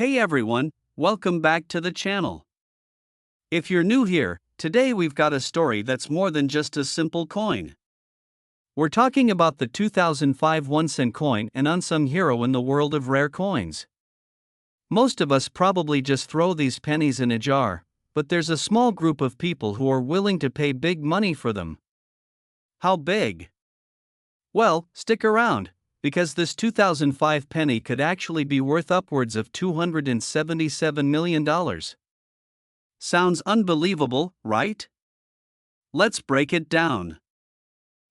Hey everyone, welcome back to the channel. If you're new here, today we've got a story that's more than just a simple coin. We're talking about the 2005 1-cent coin, an unsung hero in the world of rare coins. Most of us probably just throw these pennies in a jar, but there's a small group of people who are willing to pay big money for them. How big? Well, stick around, because this 2005 penny could actually be worth upwards of $277 million. Sounds unbelievable, right? Let's break it down.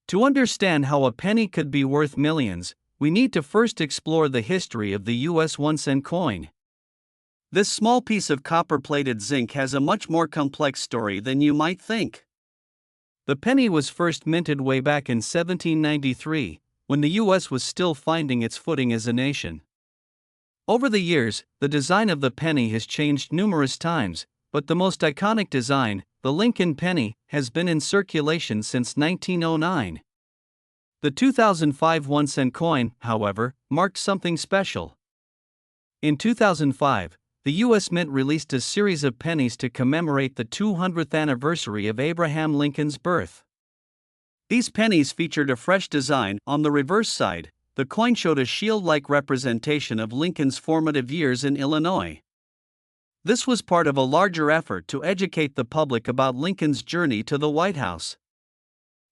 To understand how a penny could be worth millions, we need to first explore the history of the US 1-cent coin. This small piece of copper-plated zinc has a much more complex story than you might think. The penny was first minted way back in 1793, when the US was still finding its footing as a nation. Over the years, the design of the penny has changed numerous times, but the most iconic design, the Lincoln penny, has been in circulation since 1909. The 2005 1-cent coin, however, marked something special. In 2005, the U.S. Mint released a series of pennies to commemorate the 200th anniversary of Abraham Lincoln's birth. These pennies featured a fresh design. On the reverse side, the coin showed a shield-like representation of Lincoln's formative years in Illinois. This was part of a larger effort to educate the public about Lincoln's journey to the White House.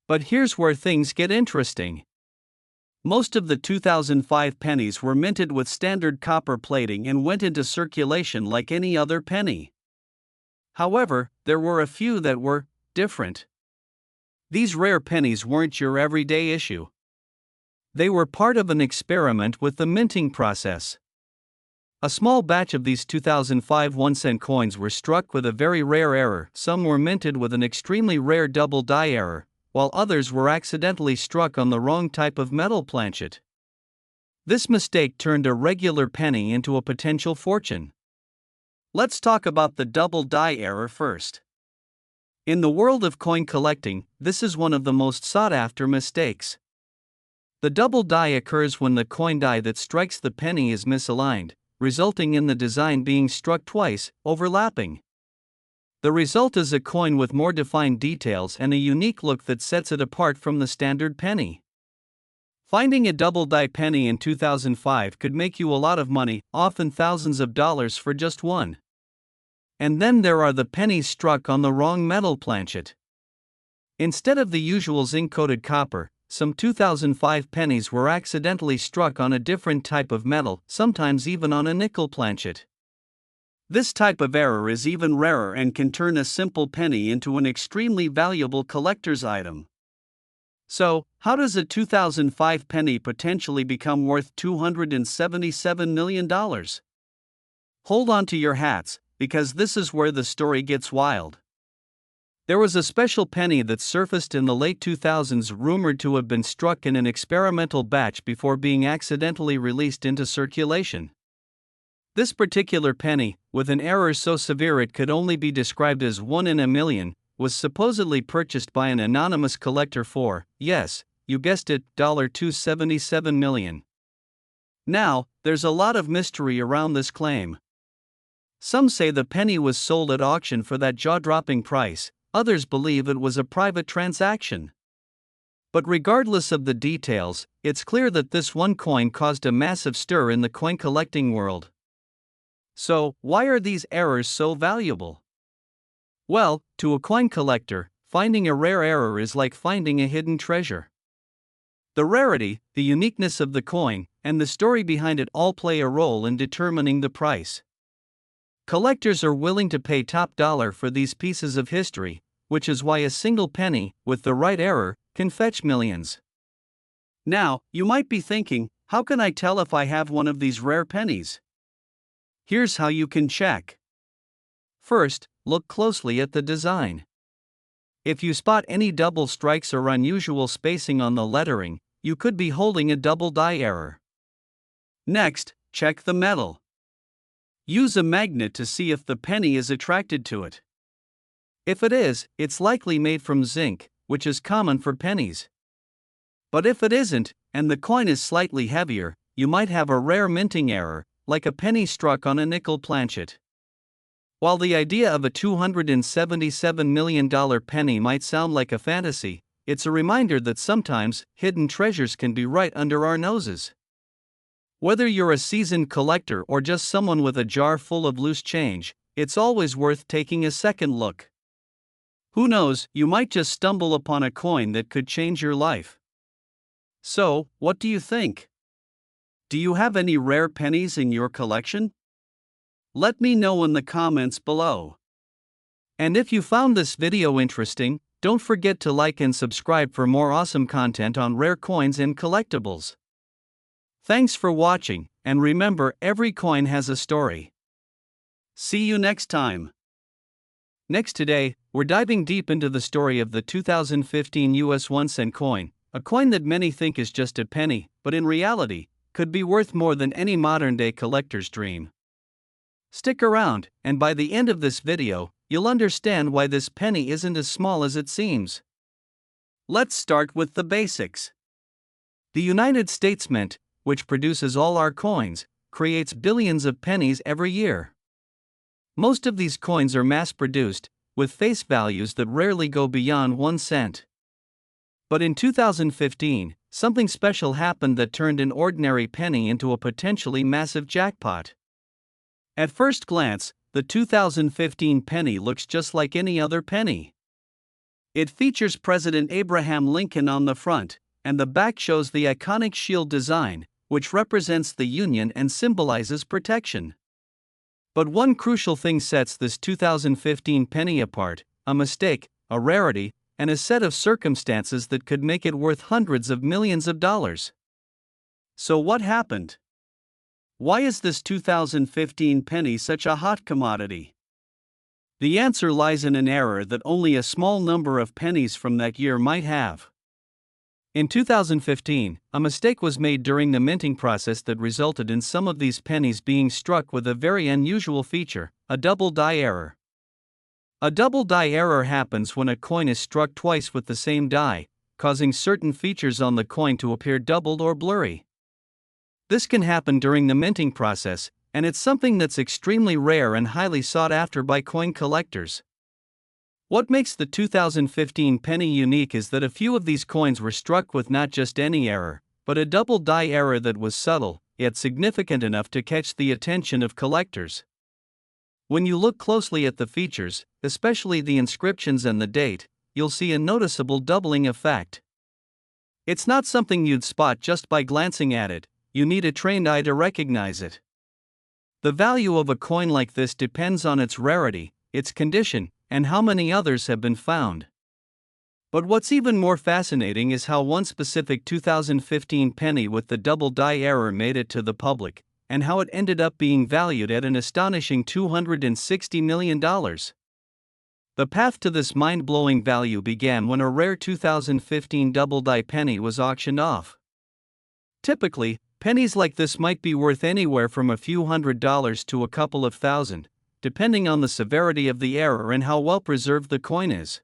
But here's where things get interesting. Most of the 2005 pennies were minted with standard copper plating and went into circulation like any other penny. However, there were a few that were different. These rare pennies weren't your everyday issue. They were part of an experiment with the minting process. A small batch of these 2005 1-cent coins were struck with a very rare error. Some were minted with an extremely rare double die error, while others were accidentally struck on the wrong type of metal planchet. This mistake turned a regular penny into a potential fortune. Let's talk about the double die error first. In the world of coin collecting, this is one of the most sought-after mistakes. The double die occurs when the coin die that strikes the penny is misaligned, resulting in the design being struck twice, overlapping. The result is a coin with more defined details and a unique look that sets it apart from the standard penny. Finding a double die penny in 2005 could make you a lot of money, often thousands of dollars for just one. And then there are the pennies struck on the wrong metal planchet. Instead of the usual zinc-coated copper, some 2005 pennies were accidentally struck on a different type of metal, sometimes even on a nickel planchet. This type of error is even rarer and can turn a simple penny into an extremely valuable collector's item. So, how does a 2005 penny potentially become worth $277 million? Hold on to your hats, because this is where the story gets wild. There was a special penny that surfaced in the late 2000s rumored to have been struck in an experimental batch before being accidentally released into circulation. This particular penny, with an error so severe it could only be described as 1 in a million, was supposedly purchased by an anonymous collector for, yes, you guessed it, $277 million. Now, there's a lot of mystery around this claim. Some say the penny was sold at auction for that jaw-dropping price, others believe it was a private transaction. But regardless of the details, it's clear that this one coin caused a massive stir in the coin collecting world. So, why are these errors so valuable? Well, to a coin collector, finding a rare error is like finding a hidden treasure. The rarity, the uniqueness of the coin, and the story behind it all play a role in determining the price. Collectors are willing to pay top dollar for these pieces of history, which is why a single penny, with the right error, can fetch millions. Now, you might be thinking, how can I tell if I have one of these rare pennies? Here's how you can check. First, look closely at the design. If you spot any double strikes or unusual spacing on the lettering, you could be holding a double die error. Next, check the metal. Use a magnet to see if the penny is attracted to it. If it is, it's likely made from zinc, which is common for pennies. But if it isn't, and the coin is slightly heavier, you might have a rare minting error, like a penny struck on a nickel planchet. While the idea of a $277 million penny might sound like a fantasy, it's a reminder that sometimes hidden treasures can be right under our noses. Whether you're a seasoned collector or just someone with a jar full of loose change, it's always worth taking a second look. Who knows, you might just stumble upon a coin that could change your life. So, what do you think? Do you have any rare pennies in your collection? Let me know in the comments below. And if you found this video interesting, don't forget to like and subscribe for more awesome content on rare coins and collectibles. Thanks for watching, and remember, every coin has a story. See you next time. Next today, we're diving deep into the story of the 2015 US 1 cent coin, a coin that many think is just a penny, but in reality, could be worth more than any modern-day collector's dream. Stick around, and by the end of this video, you'll understand why this penny isn't as small as it seems. Let's start with the basics. The United States Mint, which produces all our coins, creates billions of pennies every year. Most of these coins are mass-produced, with face values that rarely go beyond 1 cent. But in 2015, something special happened that turned an ordinary penny into a potentially massive jackpot. At first glance, the 2015 penny looks just like any other penny. It features President Abraham Lincoln on the front, and the back shows the iconic shield design, which represents the Union and symbolizes protection. But one crucial thing sets this 2015 penny apart: a mistake, a rarity, and a set of circumstances that could make it worth hundreds of millions of dollars. So what happened? Why is this 2015 penny such a hot commodity? The answer lies in an error that only a small number of pennies from that year might have. In 2015, a mistake was made during the minting process that resulted in some of these pennies being struck with a very unusual feature: a double die error. A double die error happens when a coin is struck twice with the same die, causing certain features on the coin to appear doubled or blurry. This can happen during the minting process, and it's something that's extremely rare and highly sought after by coin collectors. What makes the 2015 penny unique is that a few of these coins were struck with not just any error, but a double die error that was subtle, yet significant enough to catch the attention of collectors. When you look closely at the features, especially the inscriptions and the date, you'll see a noticeable doubling effect. It's not something you'd spot just by glancing at it; you need a trained eye to recognize it. The value of a coin like this depends on its rarity, its condition, and how many others have been found. But what's even more fascinating is how one specific 2015 penny with the double die error made it to the public, and how it ended up being valued at an astonishing $260 million. The path to this mind-blowing value began when a rare 2015 double die penny was auctioned off. Typically, pennies like this might be worth anywhere from a few $100s to a couple of thousand, depending on the severity of the error and how well preserved the coin is.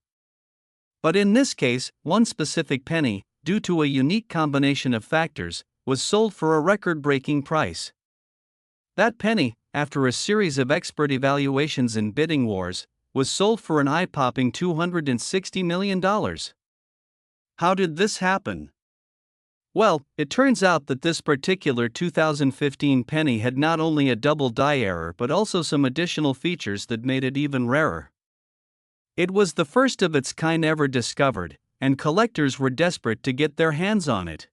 But in this case, one specific penny, due to a unique combination of factors, was sold for a record-breaking price. That penny, after a series of expert evaluations and bidding wars, was sold for an eye-popping $260 million. How did this happen? Well, it turns out that this particular 2015 penny had not only a double die error but also some additional features that made it even rarer. It was the first of its kind ever discovered, and collectors were desperate to get their hands on it.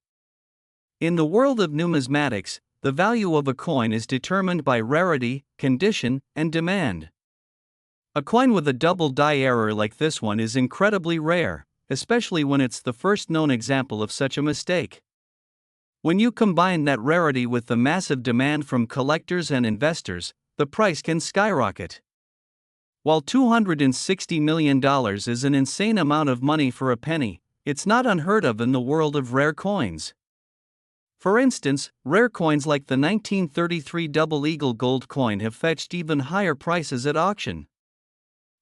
In the world of numismatics, the value of a coin is determined by rarity, condition, and demand. A coin with a double die error like this one is incredibly rare, especially when it's the first known example of such a mistake. When you combine that rarity with the massive demand from collectors and investors, the price can skyrocket. While $260 million is an insane amount of money for a penny, it's not unheard of in the world of rare coins. For instance, rare coins like the 1933 Double Eagle gold coin have fetched even higher prices at auction.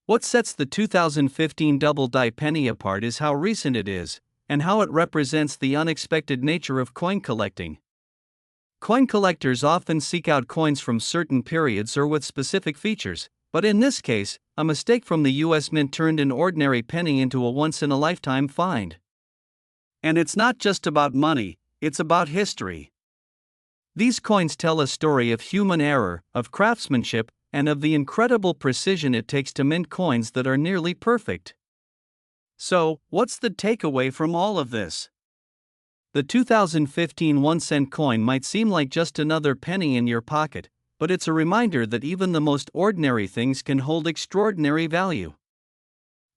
What sets the 2015 double die penny apart is how recent it is, and how it represents the unexpected nature of coin collecting. Coin collectors often seek out coins from certain periods or with specific features, but in this case, a mistake from the US Mint turned an ordinary penny into a once-in-a-lifetime find. And it's not just about money, it's about history. These coins tell a story of human error, of craftsmanship, and of the incredible precision it takes to mint coins that are nearly perfect. So, what's the takeaway from all of this? The 2015 1-cent coin might seem like just another penny in your pocket, but it's a reminder that even the most ordinary things can hold extraordinary value.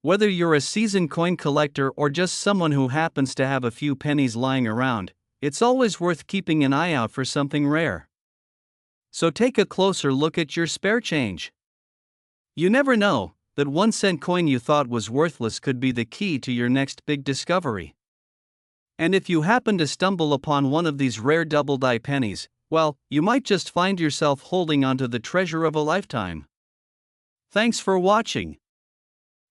Whether you're a seasoned coin collector or just someone who happens to have a few pennies lying around, it's always worth keeping an eye out for something rare. So take a closer look at your spare change. You never know, that 1-cent coin you thought was worthless could be the key to your next big discovery. And if you happen to stumble upon one of these rare double-die pennies, well, you might just find yourself holding onto the treasure of a lifetime. Thanks for watching.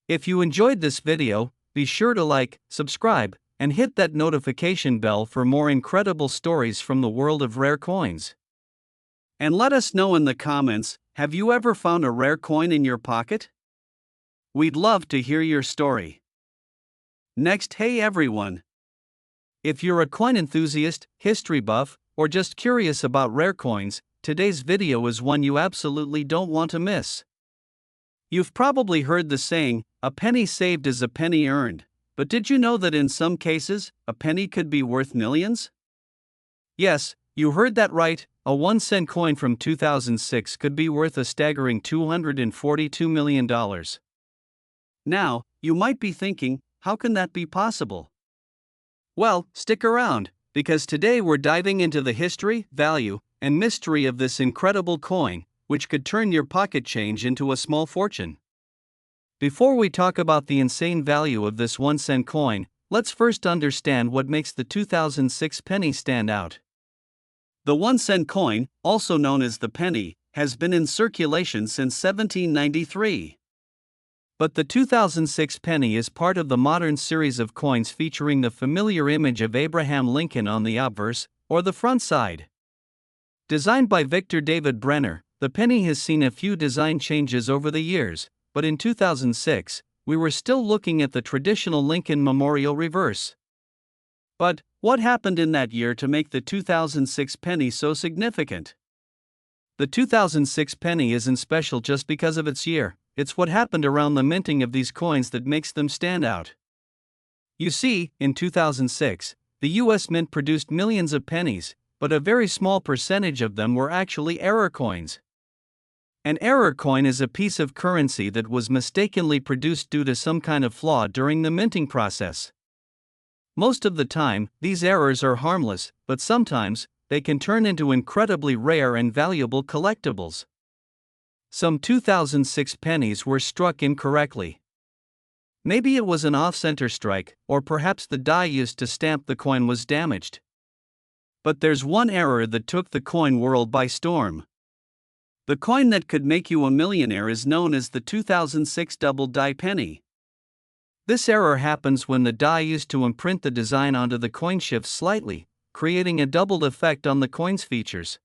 If you enjoyed this video, be sure to like, subscribe, and hit that notification bell for more incredible stories from the world of rare coins. And let us know in the comments, have you ever found a rare coin in your pocket? We'd love to hear your story. Next, hey everyone! If you're a coin enthusiast, history buff, or just curious about rare coins, today's video is one you absolutely don't want to miss. You've probably heard the saying, a penny saved is a penny earned, but did you know that in some cases, a penny could be worth millions? Yes, you heard that right, a 1-cent coin from 2006 could be worth a staggering $242 million. Now, you might be thinking, how can that be possible? Well, stick around, because today we're diving into the history, value, and mystery of this incredible coin, which could turn your pocket change into a small fortune. Before we talk about the insane value of this 1-cent coin, let's first understand what makes the 2006 penny stand out. The 1-cent coin, also known as the penny, has been in circulation since 1793. But the 2006 penny is part of the modern series of coins featuring the familiar image of Abraham Lincoln on the obverse, or the front side. Designed by Victor David Brenner, the penny has seen a few design changes over the years, but in 2006, we were still looking at the traditional Lincoln Memorial reverse. But, what happened in that year to make the 2006 penny so significant? The 2006 penny isn't special just because of its year. It's what happened around the minting of these coins that makes them stand out. You see, in 2006, the US Mint produced millions of pennies, but a very small percentage of them were actually error coins. An error coin is a piece of currency that was mistakenly produced due to some kind of flaw during the minting process. Most of the time, these errors are harmless, but sometimes, they can turn into incredibly rare and valuable collectibles. Some 2006 pennies were struck incorrectly. Maybe it was an off-center strike, or perhaps the die used to stamp the coin was damaged. But there's one error that took the coin world by storm. The coin that could make you a millionaire is known as the 2006 double-die penny. This error happens when the die used to imprint the design onto the coin shifts slightly, creating a doubled effect on the coin's features.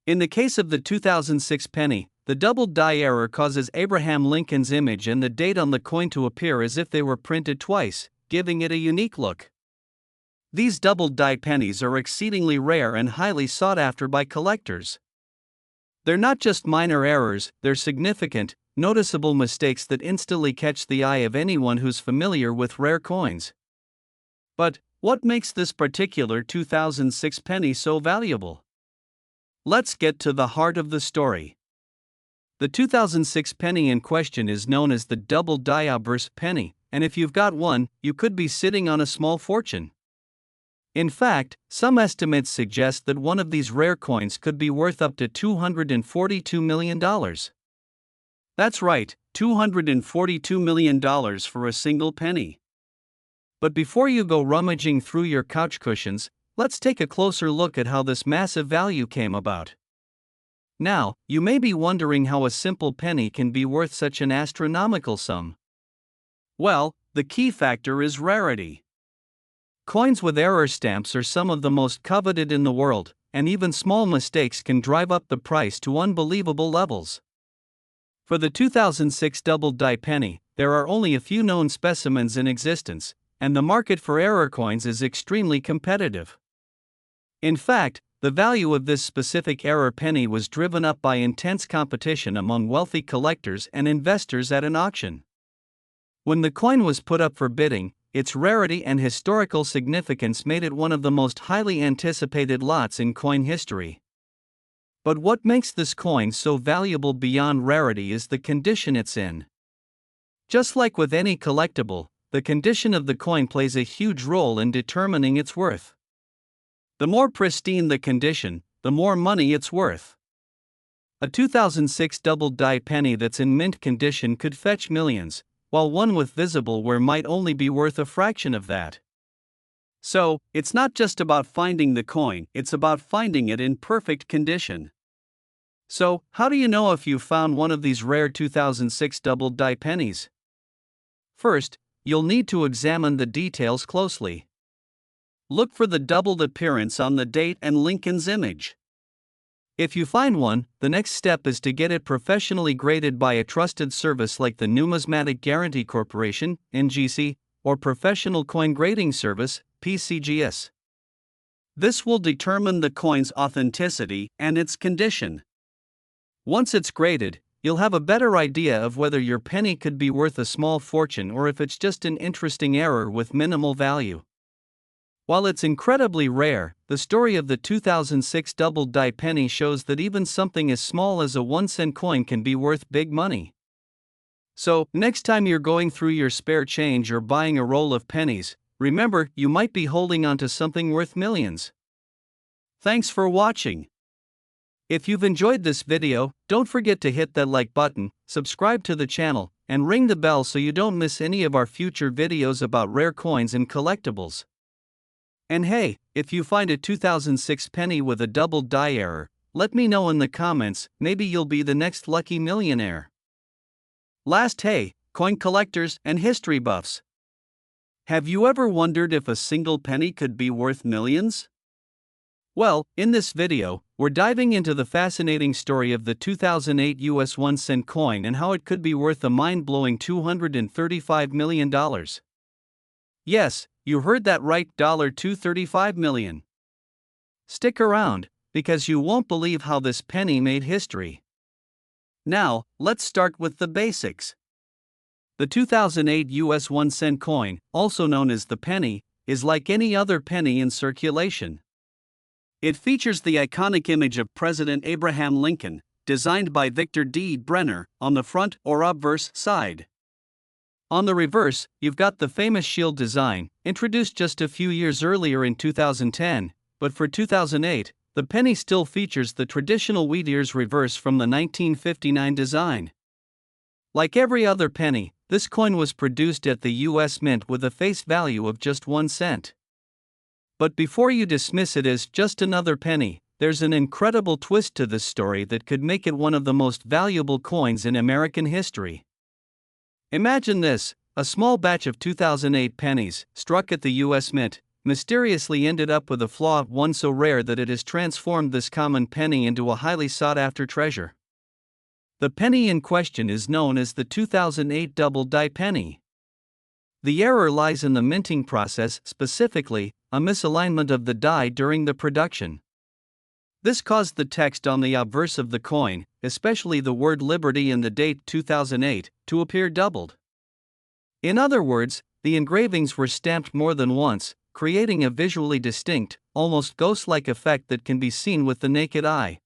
In the case of the 2006 penny, the doubled die error causes Abraham Lincoln's image and the date on the coin to appear as if they were printed twice, giving it a unique look. These doubled die pennies are exceedingly rare and highly sought after by collectors. They're not just minor errors, they're significant, noticeable mistakes that instantly catch the eye of anyone who's familiar with rare coins. But, what makes this particular 2006 penny so valuable? Let's get to the heart of the story. The 2006 penny in question is known as the double die obverse penny, and if you've got one, you could be sitting on a small fortune. In fact, some estimates suggest that one of these rare coins could be worth up to $242 million. That's right, $242 million for a single penny. But before you go rummaging through your couch cushions, let's take a closer look at how this massive value came about. Now, you may be wondering how a simple penny can be worth such an astronomical sum. Well, the key factor is rarity. Coins with error stamps are some of the most coveted in the world, and even small mistakes can drive up the price to unbelievable levels. For the 2006 double-die penny, there are only a few known specimens in existence, and the market for error coins is extremely competitive. In fact, the value of this specific error penny was driven up by intense competition among wealthy collectors and investors at an auction. When the coin was put up for bidding, its rarity and historical significance made it one of the most highly anticipated lots in coin history. But what makes this coin so valuable beyond rarity is the condition it's in. Just like with any collectible, the condition of the coin plays a huge role in determining its worth. The more pristine the condition, the more money it's worth. A 2006 double-die penny that's in mint condition could fetch millions, while one with visible wear might only be worth a fraction of that. So, it's not just about finding the coin, it's about finding it in perfect condition. So, how do you know if you found one of these rare 2006 double-die pennies? First, you'll need to examine the details closely. Look for the doubled appearance on the date and Lincoln's image. If you find one, the next step is to get it professionally graded by a trusted service like the Numismatic Guarantee Corporation, NGC, or Professional Coin Grading Service, PCGS. This will determine the coin's authenticity and its condition. Once it's graded, you'll have a better idea of whether your penny could be worth a small fortune or if it's just an interesting error with minimal value. While it's incredibly rare, the story of the 2006 double-die penny shows that even something as small as a 1-cent coin can be worth big money. So, next time you're going through your spare change or buying a roll of pennies, remember you might be holding onto something worth millions. Thanks for watching. If you've enjoyed this video, don't forget to hit that like button, subscribe to the channel, and ring the bell so you don't miss any of our future videos about rare coins and collectibles. And hey, if you find a 2006 penny with a double die error, let me know in the comments, maybe you'll be the next lucky millionaire. Last, hey, coin collectors and history buffs. Have you ever wondered if a single penny could be worth millions? Well, in this video, we're diving into the fascinating story of the 2008 US 1-cent coin and how it could be worth a mind-blowing $235 million. Yes, you heard that right, $235 million. Stick around, because you won't believe how this penny made history. Now, let's start with the basics. The 2008 US 1-cent coin, also known as the penny, is like any other penny in circulation. It features the iconic image of President Abraham Lincoln, designed by Victor D. Brenner, on the front or obverse side. On the reverse, you've got the famous shield design, introduced just a few years earlier in 2010, but for 2008, the penny still features the traditional wheat ears reverse from the 1959 design. Like every other penny, this coin was produced at the US Mint with a face value of just 1 cent. But before you dismiss it as just another penny, there's an incredible twist to this story that could make it one of the most valuable coins in American history. Imagine this: a small batch of 2008 pennies, struck at the US Mint, mysteriously ended up with a flaw, one so rare that it has transformed this common penny into a highly sought-after treasure. The penny in question is known as the 2008 double-die penny. The error lies in the minting process, specifically, a misalignment of the die during the production. This caused the text on the obverse of the coin, especially the word Liberty and the date 2008, to appear doubled. In other words, the engravings were stamped more than once, creating a visually distinct, almost ghost-like effect that can be seen with the naked eye.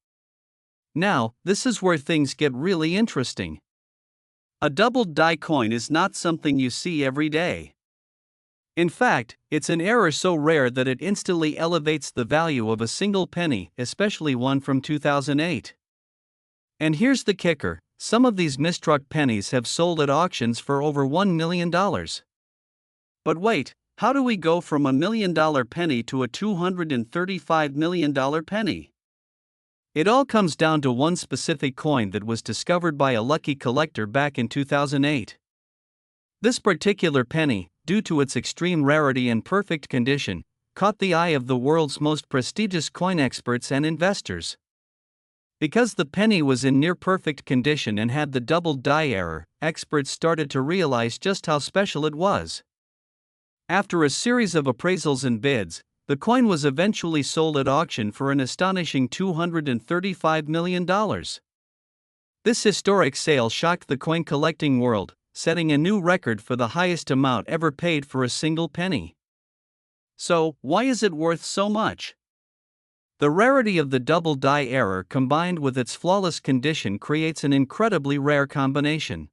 Now, this is where things get really interesting. A doubled die coin is not something you see every day. In fact, it's an error so rare that it instantly elevates the value of a single penny, especially one from 2008. And here's the kicker: some of these misstruck pennies have sold at auctions for over $1 million. But wait, how do we go from $1 million penny to a $235 million penny? It all comes down to one specific coin that was discovered by a lucky collector back in 2008. This particular penny, due to its extreme rarity and perfect condition, caught the eye of the world's most prestigious coin experts and investors. Because the penny was in near-perfect condition and had the doubled die error, experts started to realize just how special it was. After a series of appraisals and bids, the coin was eventually sold at auction for an astonishing $235 million. This historic sale shocked the coin collecting world, setting a new record for the highest amount ever paid for a single penny. So, why is it worth so much? The rarity of the double die error combined with its flawless condition creates an incredibly rare combination.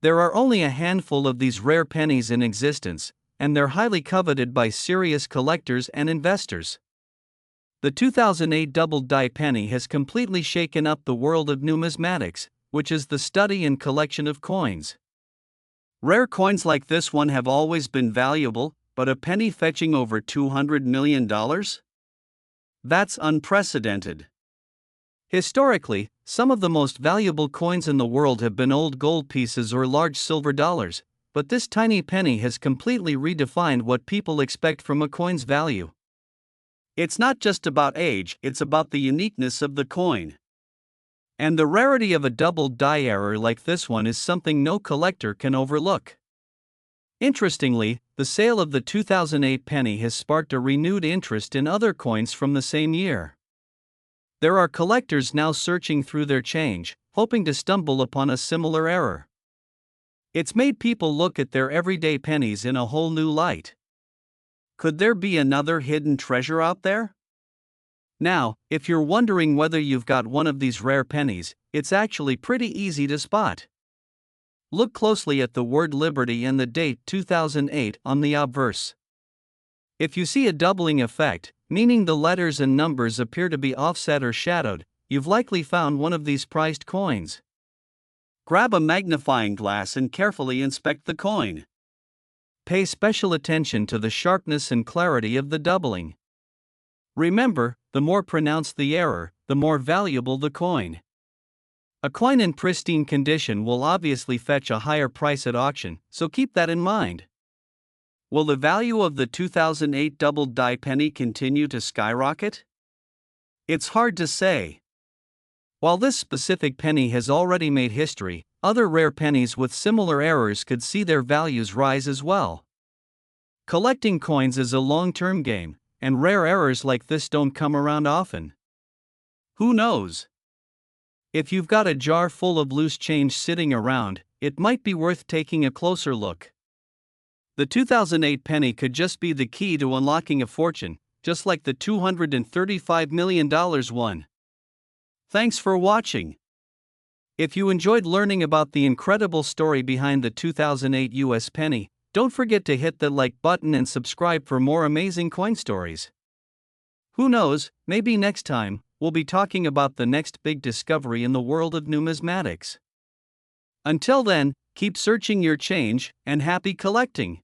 There are only a handful of these rare pennies in existence, and they're highly coveted by serious collectors and investors. The 2008 double die penny has completely shaken up the world of numismatics, which is the study and collection of coins. Rare coins like this one have always been valuable, but a penny fetching over $200 million? That's unprecedented. Historically, some of the most valuable coins in the world have been old gold pieces or large silver dollars, but this tiny penny has completely redefined what people expect from a coin's value. It's not just about age, it's about the uniqueness of the coin. And the rarity of a double die error like this one is something no collector can overlook. Interestingly, the sale of the 2008 penny has sparked a renewed interest in other coins from the same year. There are collectors now searching through their change, hoping to stumble upon a similar error. It's made people look at their everyday pennies in a whole new light. Could there be another hidden treasure out there? Now, if you're wondering whether you've got one of these rare pennies, it's actually pretty easy to spot. Look closely at the word Liberty and the date 2008 on the obverse. If you see a doubling effect, meaning the letters and numbers appear to be offset or shadowed, you've likely found one of these prized coins. Grab a magnifying glass and carefully inspect the coin. Pay special attention to the sharpness and clarity of the doubling. Remember, the more pronounced the error, the more valuable the coin. A coin in pristine condition will obviously fetch a higher price at auction, so keep that in mind. Will the value of the 2008 double die penny continue to skyrocket? It's hard to say. While this specific penny has already made history, other rare pennies with similar errors could see their values rise as well. Collecting coins is a long-term game, and rare errors like this don't come around often. Who knows? If you've got a jar full of loose change sitting around, it might be worth taking a closer look. The 2008 penny could just be the key to unlocking a fortune, just like the $235 million one. Thanks for watching. If you enjoyed learning about the incredible story behind the 2008 US penny, don't forget to hit the like button and subscribe for more amazing coin stories. Who knows, maybe next time, we'll be talking about the next big discovery in the world of numismatics. Until then, keep searching your change, and happy collecting!